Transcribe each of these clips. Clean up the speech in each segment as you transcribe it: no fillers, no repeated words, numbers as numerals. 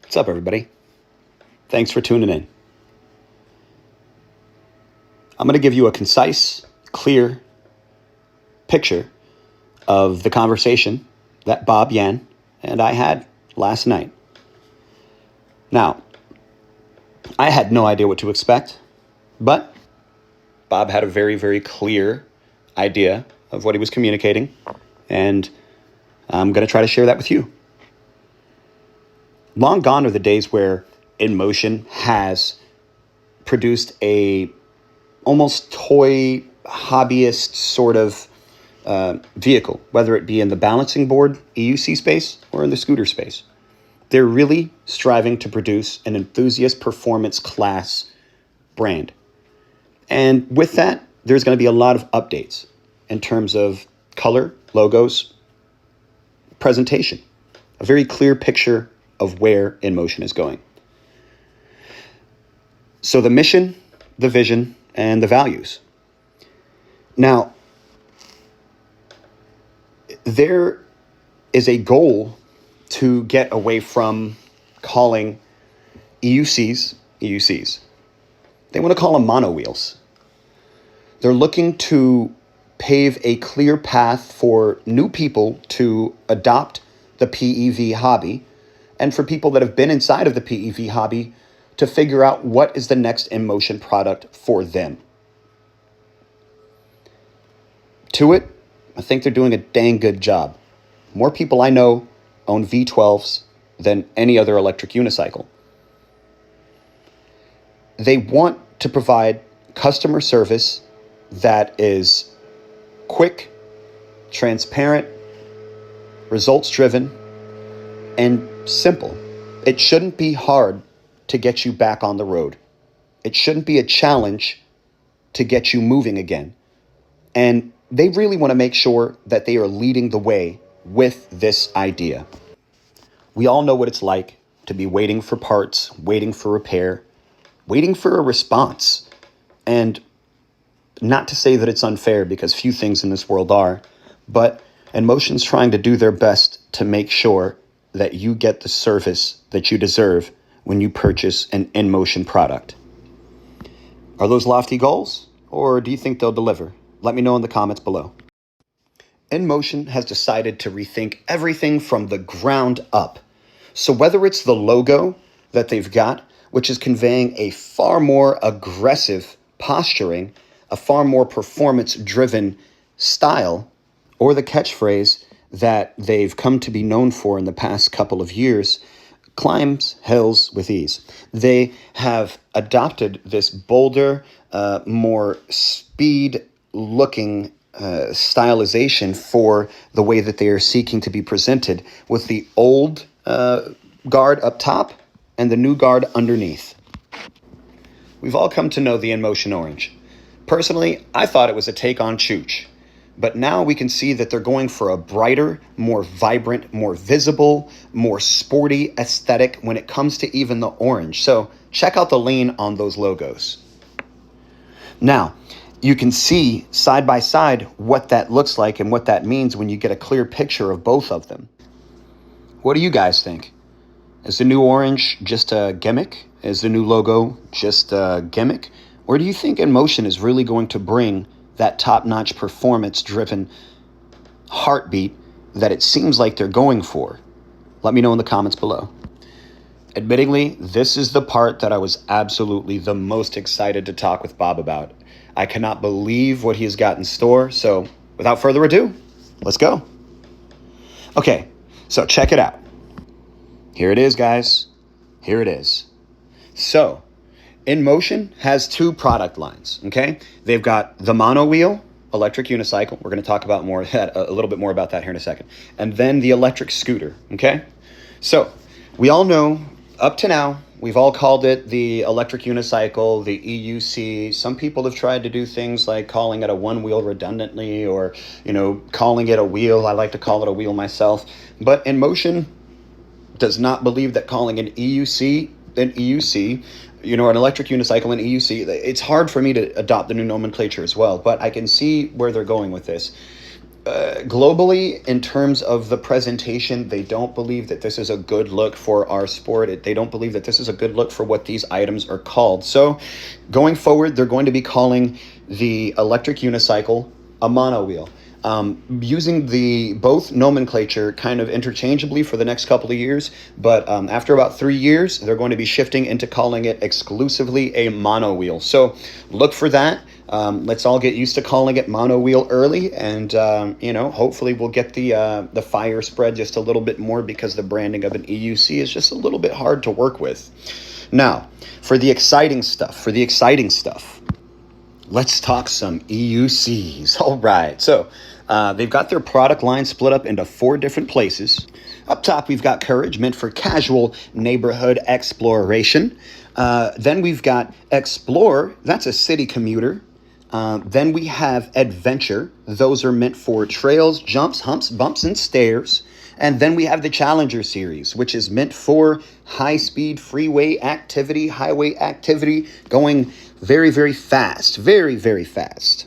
What's up, everybody? Thanks for tuning in. I'm going to give you a concise, clear picture of the conversation that Bob Yan and I had last night. Now, I had no idea what to expect, but Bob had a very, very clear idea of what he was communicating, and I'm going to try to share that with you. Long gone are the days where INMOTION has produced a almost toy hobbyist sort of vehicle, whether it be in the balancing board EUC space or in the scooter space. They're really striving to produce an enthusiast performance class brand. And with that, there's going to be a lot of updates in terms of color, logos, presentation, a very clear picture of where INMOTION is going. So the mission, the vision, and the values. Now, there is a goal to get away from calling EUCs. They want to call them mono wheels. They're looking to pave a clear path for new people to adopt the PEV hobby, and for people that have been inside of the PEV hobby to figure out what is the next INMOTION product for them. To it, I think they're doing a dang good job. More people I know own V12s than any other electric unicycle. They want to provide customer service that is quick, transparent, results-driven, and simple. It shouldn't be hard to get you back on the road. It shouldn't be a challenge to get you moving again. And they really want to make sure that they are leading the way with this idea. We all know what it's like to be waiting for parts, waiting for repair, waiting for a response. And not to say that it's unfair, because few things in this world are, but INMOTION's trying to do their best to make sure that you get the service that you deserve when you purchase an INMOTION product. Are those lofty goals, or do you think they'll deliver? Let me know in the comments below. INMOTION has decided to rethink everything from the ground up. So whether it's the logo that they've got, which is conveying a far more aggressive posturing, a far more performance-driven style, or the catchphrase that they've come to be known for in the past couple of years, climbs hills with ease. They have adopted this bolder, more speed-looking stylization for the way that they are seeking to be presented, with the old guard up top and the new guard underneath. We've all come to know the INMOTION Orange. Personally, I thought it was a take on Chooch. But now we can see that they're going for a brighter, more vibrant, more visible, more sporty aesthetic when it comes to even the orange. So check out the lean on those logos. Now, you can see side by side what that looks like and what that means when you get a clear picture of both of them. What do you guys think? Is the new orange just a gimmick? Is the new logo just a gimmick? Or do you think INMOTION is really going to bring that top-notch performance-driven heartbeat that it seems like they're going for? Let me know in the comments below. Admittingly, this is the part that I was absolutely the most excited to talk with Bob about. I cannot believe what he has got in store. So without further ado, let's go. Okay, so check it out. Here it is, guys. Here it is. So INMOTION has two product lines, okay? They've got the mono wheel electric unicycle. We're going to talk about a little bit more about that here in a second. And then the electric scooter, okay? So we all know, up to now, we've all called it the electric unicycle, the EUC. Some people have tried to do things like calling it a one wheel redundantly, or, calling it a wheel. I like to call it a wheel myself. But INMOTION does not believe that calling an EUC an EUC, an electric unicycle, an EUC, it's hard for me to adopt the new nomenclature as well, but I can see where they're going with this. globally, in terms of the presentation, they don't believe that this is a good look for our sport. They don't believe that this is a good look for what these items are called. So going forward, they're going to be calling the electric unicycle a mono wheel. Using the both nomenclature kind of interchangeably for the next couple of years, but after about 3 years, they're going to be shifting into calling it exclusively a mono wheel. So look for that. Let's all get used to calling it mono wheel early, and hopefully we'll get the fire spread just a little bit more, because the branding of an EUC is just a little bit hard to work with. Now, for the exciting stuff, let's talk some EUCs. All right, so they've got their product line split up into 4 different places. Up top, we've got Courage, meant for casual neighborhood exploration. Then we've got Explore, that's a city commuter. Then we have Adventure. Those are meant for trails, jumps, humps, bumps, and stairs. And then we have the Challenger series, which is meant for high-speed freeway activity, highway activity, going very, very fast, very, very fast.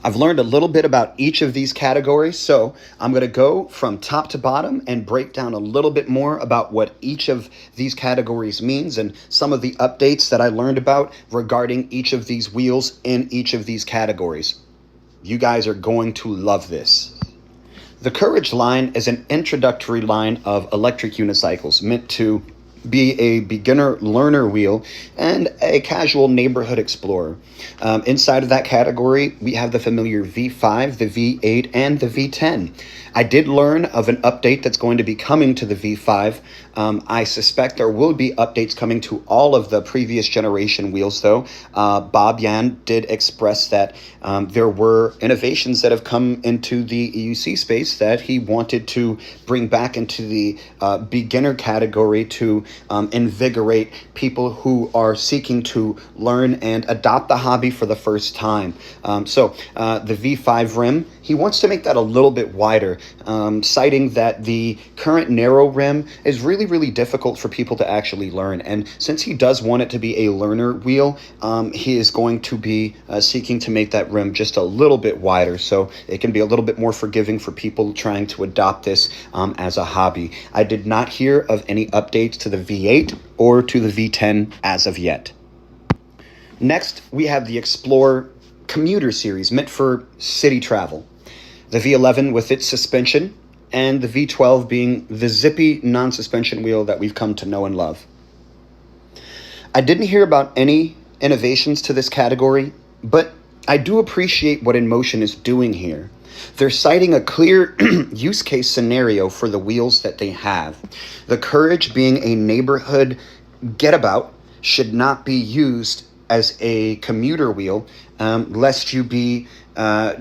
I've learned a little bit about each of these categories, so I'm going to go from top to bottom and break down a little bit more about what each of these categories means and some of the updates that I learned about regarding each of these wheels in each of these categories. You guys are going to love this. The Courage line is an introductory line of electric unicycles meant to be a beginner learner wheel and a casual neighborhood explorer. Inside of that category, we have the familiar V5, the V8, and the V10. I did learn of an update that's going to be coming to the V5. I suspect there will be updates coming to all of the previous generation wheels, though. Bob Yan did express that there were innovations that have come into the EUC space that he wanted to bring back into the beginner category to invigorate people who are seeking to learn and adopt the hobby for the first time. So the V5 rim, he wants to make that a little bit wider, citing that the current narrow rim is really difficult for people to actually learn. And since he does want it to be a learner wheel, he is going to be seeking to make that rim just a little bit wider, so it can be a little bit more forgiving for people trying to adopt this as a hobby. I did not hear of any updates to the V8 or to the V10 as of yet. Next, we have the Explore Commuter Series, meant for city travel. The V11 with its suspension, and the V12 being the zippy non-suspension wheel that we've come to know and love. I didn't hear about any innovations to this category, but I do appreciate what INMOTION is doing here. They're citing a clear use case scenario for the wheels that they have. The Courage, being a neighborhood getabout, should not be used as a commuter wheel, lest you be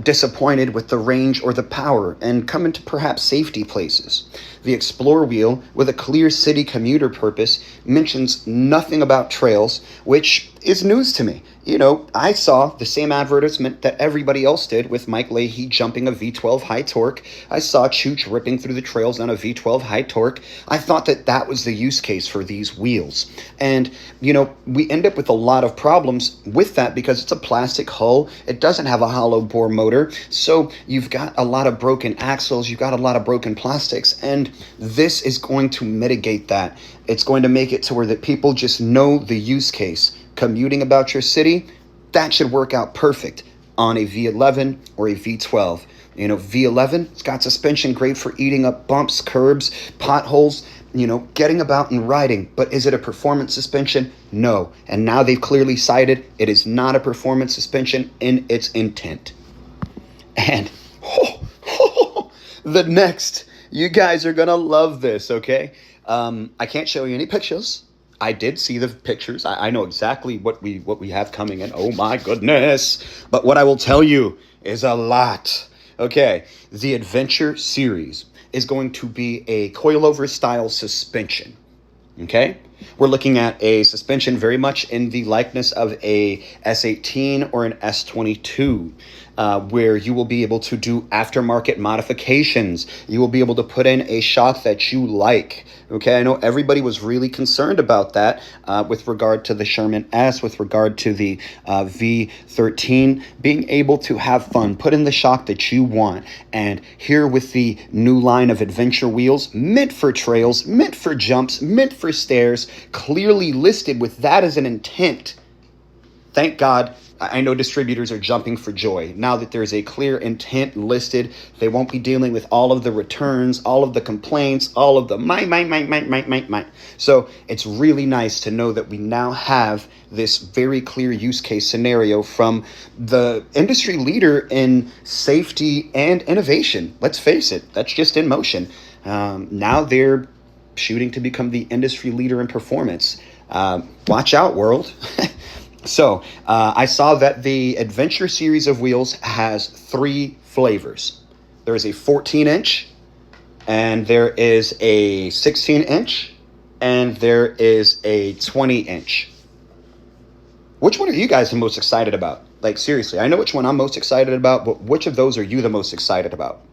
disappointed with the range or the power and come into perhaps safety places. The Explore wheel, with a clear city commuter purpose, mentions nothing about trails, which is news to me. You know, I saw the same advertisement that everybody else did with Mike Leahy jumping a V12 high torque. I saw Chooch ripping through the trails on a V12 high torque. I thought that that was the use case for these wheels. And, you know, we end up with a lot of problems with that because it's a plastic hull. It doesn't have a hollow bore motor. So you've got a lot of broken axles. You've got a lot of broken plastics. And this is going to mitigate that. It's going to make it to where that people just know the use case. Commuting about your city, that should work out perfect on a V11 or a V12. You know, V11, it's got suspension great for eating up bumps, curbs, potholes, you know, getting about and riding. But is it a performance suspension? No. And now they've clearly cited it is not a performance suspension in its intent. And the next, you guys are going to love this, okay? I can't show you any pictures. I did see the pictures. I know exactly what we have coming in. Oh my goodness. But what I will tell you is a lot. Okay, the Adventure series is going to be a coilover style suspension. Okay? We're looking at a suspension very much in the likeness of a S18 or an S22. where you will be able to do aftermarket modifications. You will be able to put in a shock that you like. Okay, I know everybody was really concerned about that with regard to the Sherman S, with regard to the V13, being able to have fun, put in the shock that you want. And here with the new line of adventure wheels, meant for trails, meant for jumps, meant for stairs, clearly listed with that as an intent. Thank God, I know distributors are jumping for joy. Now that there's a clear intent listed, they won't be dealing with all of the returns, all of the complaints, all of the my. So it's really nice to know that we now have this very clear use case scenario from the industry leader in safety and innovation. Let's face it, that's just INMOTION. Now they're shooting to become the industry leader in performance. Watch out, world. So I saw that the Adventure series of wheels has 3 flavors. There is a 14-inch, and there is a 16-inch, and there is a 20-inch. Which one are you guys the most excited about? Like, seriously, I know which one I'm most excited about, but which of those are you the most excited about?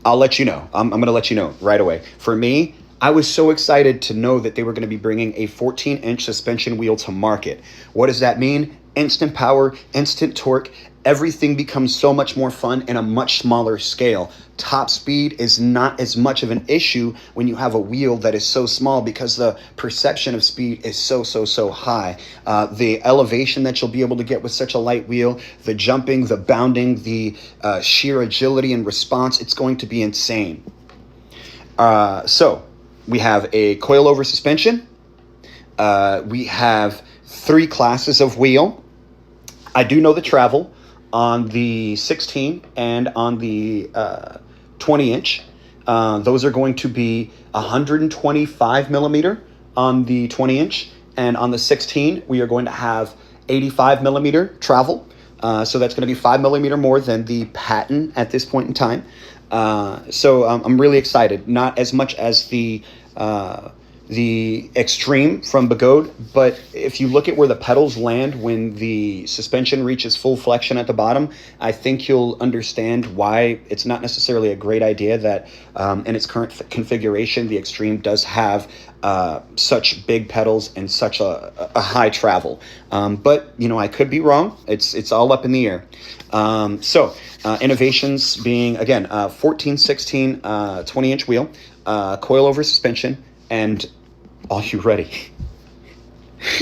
I'll let you know. I'm going to let you know right away. For me, I was so excited to know that they were going to be bringing a 14-inch suspension wheel to market. What does that mean? Instant power, instant torque. Everything becomes so much more fun in a much smaller scale. Top speed is not as much of an issue when you have a wheel that is so small because the perception of speed is so high. The elevation that you'll be able to get with such a light wheel, the jumping, the bounding, the sheer agility and response, it's going to be insane. So we have a coilover suspension. We have 3 classes of wheel. I do know the travel on the 16 and on the 20-inch. Those are going to be 125 millimeter on the 20-inch. And on the 16, we are going to have 85 millimeter travel. So that's going to be 5 millimeter more than the patent at this point in time. So I'm really excited. Not as much as the Extreme from Begode, but if you look at where the pedals land when the suspension reaches full flexion at the bottom, I think you'll understand why it's not necessarily a great idea that in its current configuration, the Extreme does have such big pedals and such a high travel. But, you know, I could be wrong. It's all up in the air. So innovations being, again, 14, 16, 20-inch wheel, coilover suspension, and are you ready?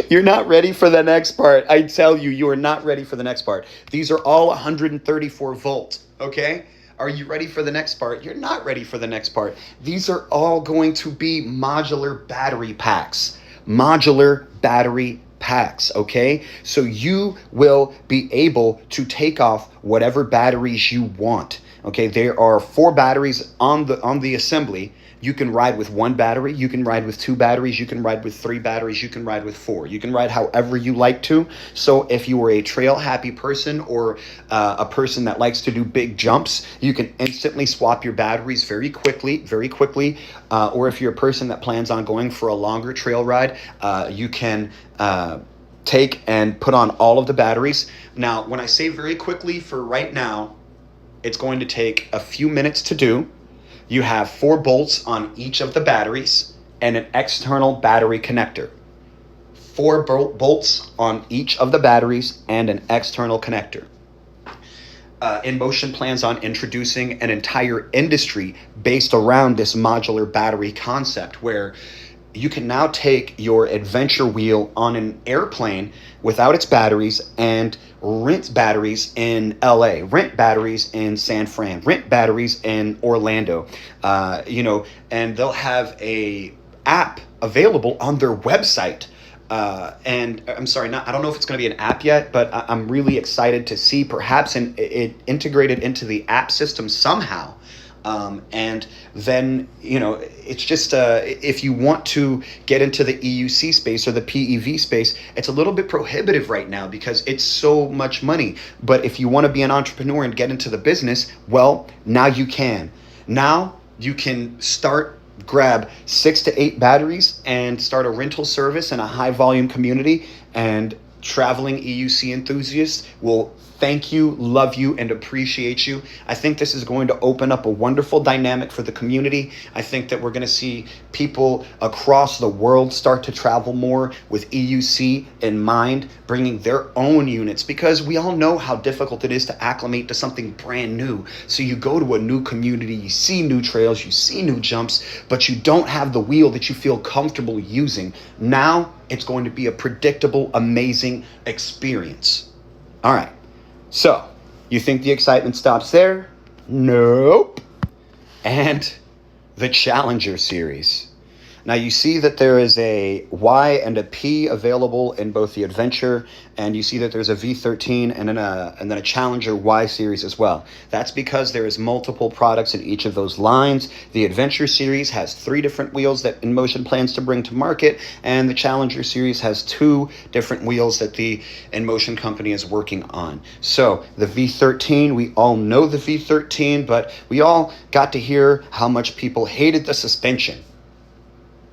You're not ready for the next part. I tell you, you are not ready for the next part. These are all 134 volts, okay? Are you ready for the next part? You're not ready for the next part. These are all going to be modular battery packs. Modular battery packs, okay? So you will be able to take off whatever batteries you want, okay? There are 4 batteries on the assembly. You can ride with 1 battery, you can ride with 2 batteries, you can ride with 3 batteries, you can ride with 4. You can ride however you like to. So if you are a trail happy person or a person that likes to do big jumps, you can instantly swap your batteries very quickly. Or if you're a person that plans on going for a longer trail ride, you can take and put on all of the batteries. Now, when I say very quickly, for right now, it's going to take a few minutes to do. You have 4 bolts on each of the batteries and an external battery connector. 4 bolts on each of the batteries and an external connector. INMOTION plans on introducing an entire industry based around this modular battery concept where you can now take your adventure wheel on an airplane without its batteries and rent batteries in LA, rent batteries in San Fran, rent batteries in Orlando, and they'll have a app available on their website. And I'm sorry, I don't know if it's going to be an app yet, but I'm really excited to see perhaps it integrated into the app system somehow. And then, it's just, if you want to get into the EUC space or the PEV space, it's a little bit prohibitive right now because it's so much money. But if you want to be an entrepreneur and get into the business, well, now you can. Now you can grab 6 to 8 batteries and start a rental service in a high volume community and traveling EUC enthusiasts will thank you, love you, and appreciate you. I think this is going to open up a wonderful dynamic for the community. I think that we're going to see people across the world start to travel more with EUC in mind, bringing their own units, because we all know how difficult it is to acclimate to something brand new. So you go to a new community, you see new trails, you see new jumps, but you don't have the wheel that you feel comfortable using. Now it's going to be a predictable, amazing experience. All right. So, you think the excitement stops there? Nope. And the Challenger series. Now you see that there is a Y and a P available in both the Adventure, and you see that there's a V13 and then a Challenger Y series as well. That's because there is multiple products in each of those lines. The Adventure series has 3 different wheels that INMOTION plans to bring to market, and the Challenger series has 2 different wheels that the INMOTION company is working on. So the V13, we all know the V13, but we all got to hear how much people hated the suspension.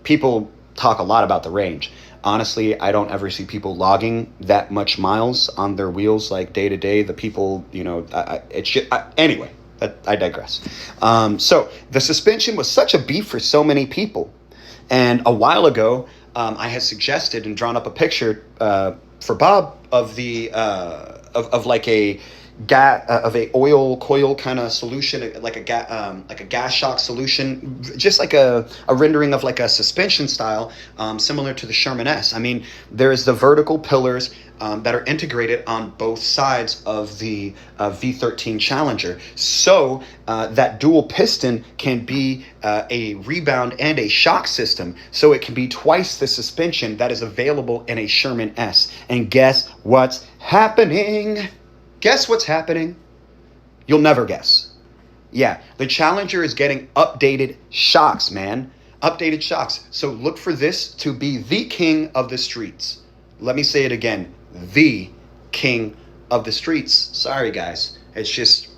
People talk a lot about the range. Honestly, I don't ever see people logging that much miles on their wheels like day to day. The people, anyway, I digress. So the suspension was such a beef for so many people. And a while ago, I had suggested and drawn up a picture for Bob of the of like a of a oil coil kind of solution, like a gas shock solution, just like a rendering of like a suspension style, similar to the Sherman S. I mean, there's the vertical pillars that are integrated on both sides of the V13 Challenger, so that dual piston can be a rebound and a shock system, so it can be twice the suspension that is available in a Sherman S. And guess what's happening? Guess what's happening? You'll never guess. Yeah, the Challenger is getting updated shocks, man. Updated shocks. So look for this to be the king of the streets. Let me say it again. The king of the streets. Sorry, guys. It is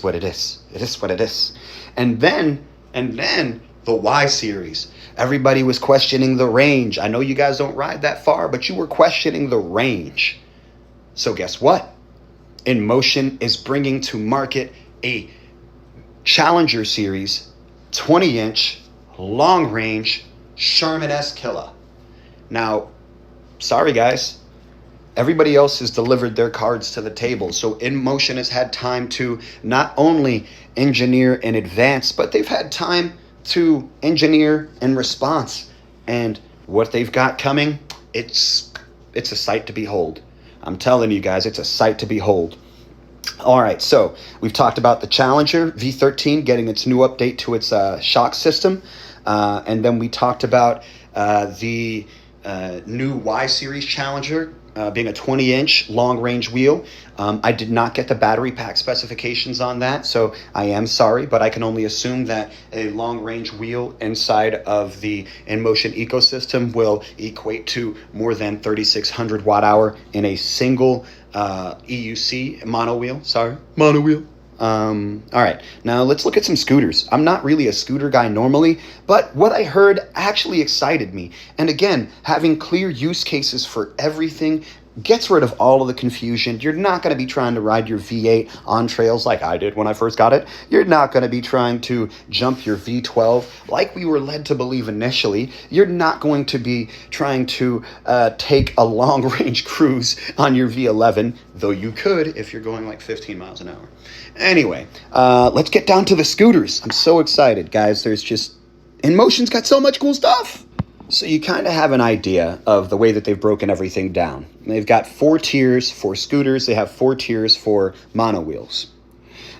what it is. It is what it is. And then the Y series. Everybody was questioning the range. I know you guys don't ride that far, but you were questioning the range. So guess what? INMOTION is bringing to market a Challenger series 20-inch long-range Sherman S killer. Now, sorry guys, everybody else has delivered their cards to the table. So INMOTION has had time to not only engineer in advance, but they've had time to engineer in response. And what they've got coming, it's a sight to behold. I'm telling you guys, it's a sight to behold. All right, so we've talked about the Challenger V13 getting its new update to its shock system. And then we talked about the new Y Series Challenger being a 20-inch long-range wheel. I did not get the battery pack specifications on that, so I am sorry, but I can only assume that a long-range wheel inside of the INMOTION ecosystem will equate to more than 3,600 watt-hour in a single EUC mono wheel. All right, now let's look at some scooters. I'm not really a scooter guy normally, but what I heard actually excited me. And again, having clear use cases for everything gets rid of all of the confusion. You're not going to be trying to ride your V8 on trails like I did when I first got it. You're not going to be trying to jump your V12 like we were led to believe initially. You're not going to be trying to take a long-range cruise on your V11, though you could if you're going like 15 miles an hour. Anyway, let's get down to the scooters. I'm so excited, guys. INMOTION's got so much cool stuff. So you kind of have an idea of the way that they've broken everything down. They've got 4 tiers for scooters. They have 4 tiers for mono wheels.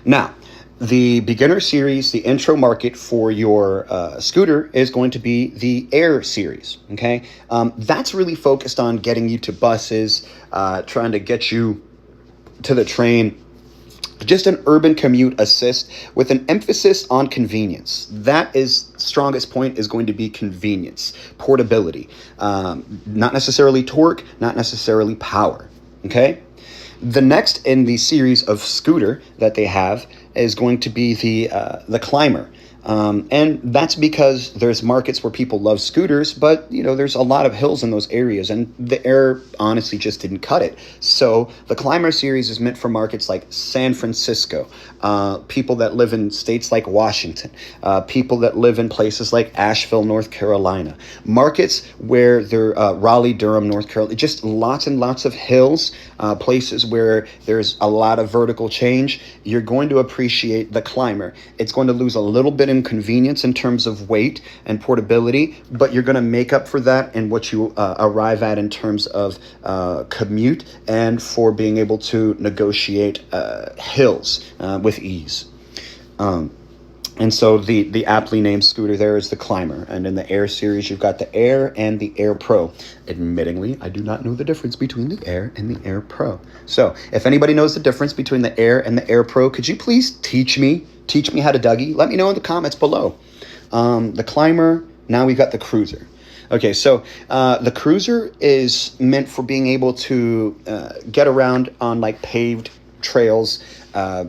Now, the beginner series, the intro market for your scooter is going to be the Air series, okay? That's really focused on getting you to buses, trying to get you to the train, just an urban commute assist with an emphasis on convenience. That is strongest point is going to be convenience, portability, not necessarily torque, not necessarily power. Okay. The next in the series of scooter that they have is going to be the Climber. And that's because there's markets where people love scooters, but there's a lot of hills in those areas, and the air honestly just didn't cut it. So the Climber series is meant for markets like San Francisco, people that live in states like Washington, people that live in places like Asheville, North Carolina, markets where they're Raleigh, Durham, North Carolina, just lots and lots of hills, places where there's a lot of vertical change. You're going to appreciate the Climber. It's going to lose a little bit in convenience in terms of weight and portability, but you're going to make up for that in what you arrive at in terms of commute and for being able to negotiate hills with ease. And so the aptly named scooter there is the Climber. And in the Air series, you've got the Air and the Air Pro. Admittingly, I do not know the difference between the Air and the Air Pro. So if anybody knows the difference between the Air and the Air Pro, could you please teach me how to Dougie? Let me know in the comments below. The Climber, now we've got the Cruiser. Okay, so the Cruiser is meant for being able to get around on like paved trails,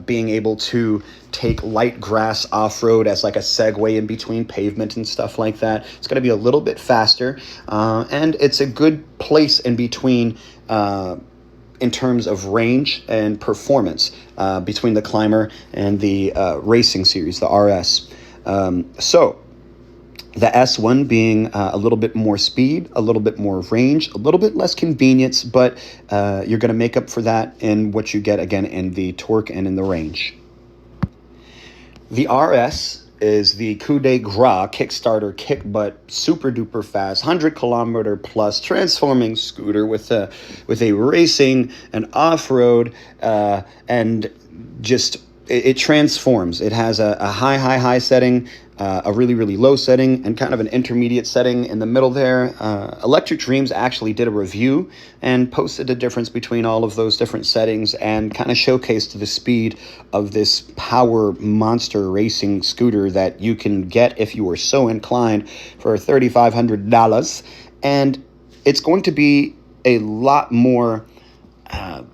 being able to take light grass off-road as like a segue in between pavement and stuff like that. It's going to be a little bit faster, and it's a good place in between in terms of range and performance between the Climber and the racing series, the RS. So the S1 being a little bit more speed, a little bit more range, a little bit less convenience, but you're going to make up for that in what you get, again, in the torque and in the range. The RS is the coup de grace, Kickstarter, kick butt, super duper fast, 100-kilometer plus transforming scooter with a racing and off-road and just it transforms. It has a high setting, a really low setting, and kind of an intermediate setting in the middle there. Electric Dreams actually did a review and posted the difference between all of those different settings and kind of showcased the speed of this power monster racing scooter that you can get if you are so inclined for $3,500. And it's going to be a lot more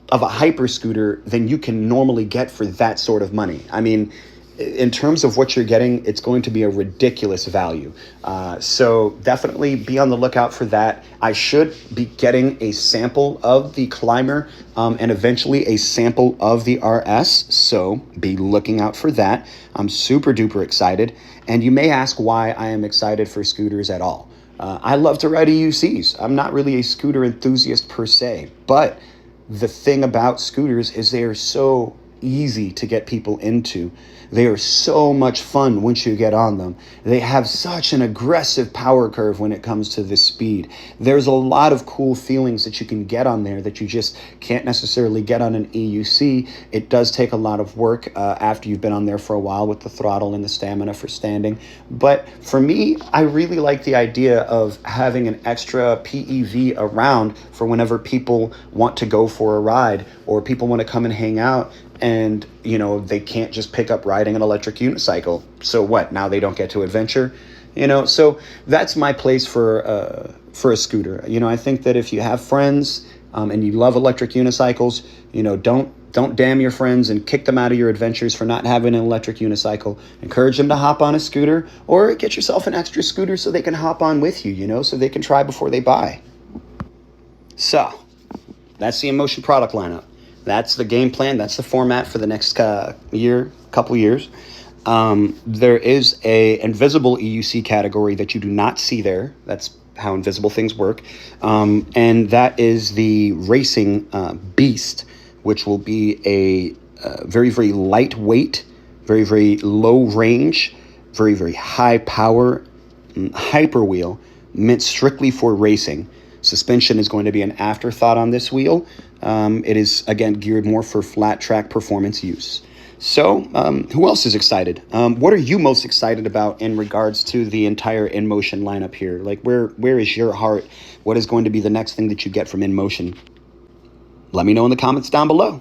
of a hyper scooter than you can normally get for that sort of money. I mean, in terms of what you're getting, it's going to be a ridiculous value. So definitely be on the lookout for that. I should be getting a sample of the Climber and eventually a sample of the RS. So be looking out for that. I'm super duper excited. And you may ask why I am excited for scooters at all. I love to ride EUCs. I'm not really a scooter enthusiast per se, but the thing about scooters is they are so easy to get people into. They are so much fun once you get on them. They have such an aggressive power curve when it comes to the speed. There's a lot of cool feelings that you can get on there that you just can't necessarily get on an EUC. It does take a lot of work after you've been on there for a while with the throttle and the stamina for standing. But for me, I really like the idea of having an extra PEV around for whenever people want to go for a ride or people want to come and hang out. And, they can't just pick up riding an electric unicycle. So what? Now they don't get to adventure? So that's my place for a scooter. I think that if you have friends and you love electric unicycles, don't damn your friends and kick them out of your adventures for not having an electric unicycle. Encourage them to hop on a scooter or get yourself an extra scooter so they can hop on with you, so they can try before they buy. So that's the INMOTION product lineup. That's the game plan. That's the format for the next couple years. There is a invisible EUC category that you do not see there. That's how invisible things work. And that is the racing beast, which will be a very, very lightweight, very, very low range, very, very high power hyper wheel meant strictly for racing. Suspension is going to be an afterthought on this wheel. It is, again, geared more for flat track performance use. So who else is excited? What are you most excited about in regards to the entire INMOTION lineup here? Like, where is your heart? What is going to be the next thing that you get from INMOTION? Let me know in the comments down below.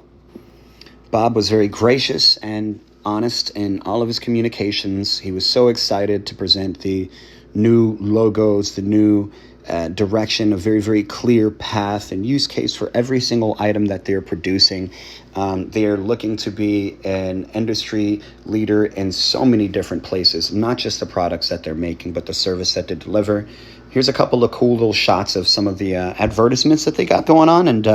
Bob was very gracious and honest in all of his communications. He was so excited to present the new logos, the new direction, a very, very clear path and use case for every single item that they're producing. They are looking to be an industry leader in so many different places, not just the products that they're making, but the service that they deliver. Here's a couple of cool little shots of some of the advertisements that they got going on, and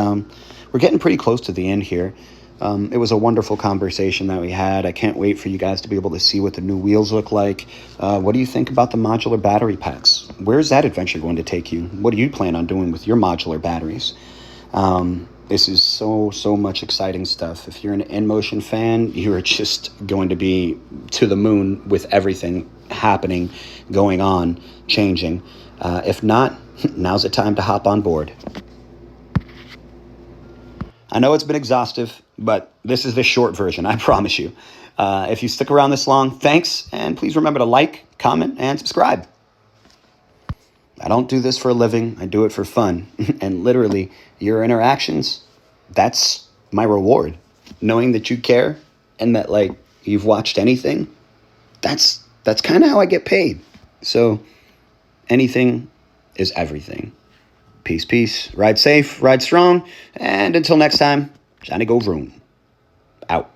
we're getting pretty close to the end here. It was a wonderful conversation that we had. I can't wait for you guys to be able to see what the new wheels look like. What do you think about the modular battery packs? Where's that adventure going to take you? What do you plan on doing with your modular batteries? This is so much exciting stuff. If you're an INMOTION fan, you're just going to be to the moon with everything happening, going on, changing. If not, now's the time to hop on board. I know it's been exhaustive, but this is the short version, I promise you. If you stick around this long, thanks, and please remember to like, comment, and subscribe. I don't do this for a living. I do it for fun. And literally, your interactions, that's my reward. Knowing that you care and that, like, you've watched anything, that's kind of how I get paid. So anything is everything. Peace, peace. Ride safe, ride strong, and until next time, Johnny Go Vroom. Out.